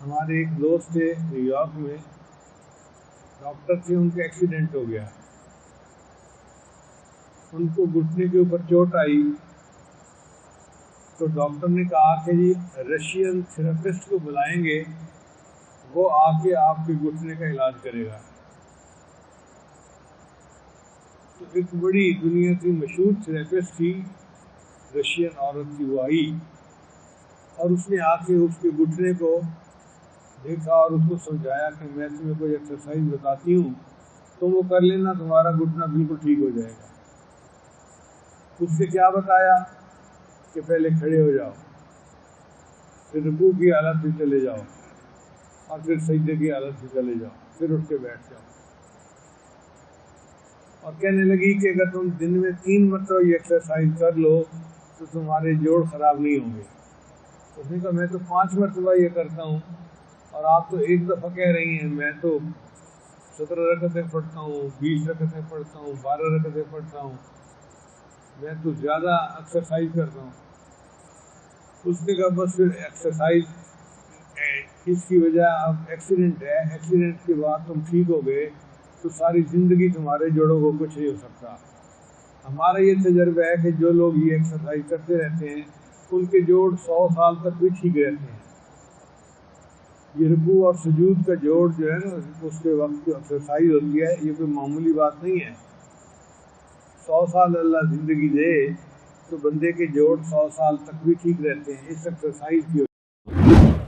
ہمارے ایک دوست تھے نیو یارک میں، ڈاکٹر تھے، ان کا ایکسیڈنٹ ہو گیا، ان کو گھٹنے کے اوپر چوٹ آئی، تو ڈاکٹر نے کہا کہ جی رشین تھراپسٹ کو بلائیں گے، وہ آ کے آپ کے گھٹنے کا علاج کرے گا۔ تو ایک بڑی دنیا کی مشہور تھراپسٹ تھی، رشین عورت تھی، وہ آئی اور اس نے آ کے اس کے گھٹنے کو دیکھا اور اس کو سمجھایا کہ میں تمہیں کوئی ایکسرسائز بتاتی ہوں، تم وہ کر لینا، تمہارا گھٹنا بالکل ٹھیک ہو جائے گا۔ اس نے کیا بتایا کہ پہلے کھڑے ہو جاؤ، پھر رکوع کی حالت میں چلے جاؤ، اور پھر سجدے کی حالت میں چلے جاؤ، پھر اٹھ کے بیٹھ جاؤ، اور کہنے لگی کہ اگر تم دن میں 3 مرتبہ یہ ایکسرسائز کر لو تو تمہارے جوڑ خراب نہیں ہوں گے۔ اس نے کہا میں تو 5 مرتبہ یہ کرتا ہوں، اور آپ تو ایک دفعہ کہہ رہی ہیں، میں تو 17 رکعتیں پڑھتا ہوں، 20 رکعتیں پڑھتا ہوں، 12 رکعتیں پڑھتا ہوں، میں تو زیادہ ایکسرسائز کرتا ہوں۔ اس نے کہا بس پھر ایکسرسائز اس کی وجہ اب ایکسیڈنٹ ہے، ایکسیڈنٹ کے بعد تم ٹھیک ہو گئے تو ساری زندگی تمہارے جوڑوں کو کچھ نہیں ہو سکتا۔ ہمارا یہ تجربہ ہے کہ جو لوگ یہ ایکسرسائز کرتے رہتے ہیں ان کے جوڑ 100 سال تک بھی ٹھیک رہتے ہیں۔ یہ رکوع اور سجود کا جوڑ جو ہے نا، اس کے وقت جو ایکسرسائز ہوتی ہے، یہ کوئی معمولی بات نہیں ہے۔ 100 سال اللہ زندگی دے تو بندے کے جوڑ 100 سال تک بھی ٹھیک رہتے ہیں اس ایکسرسائز کی وجہ سے۔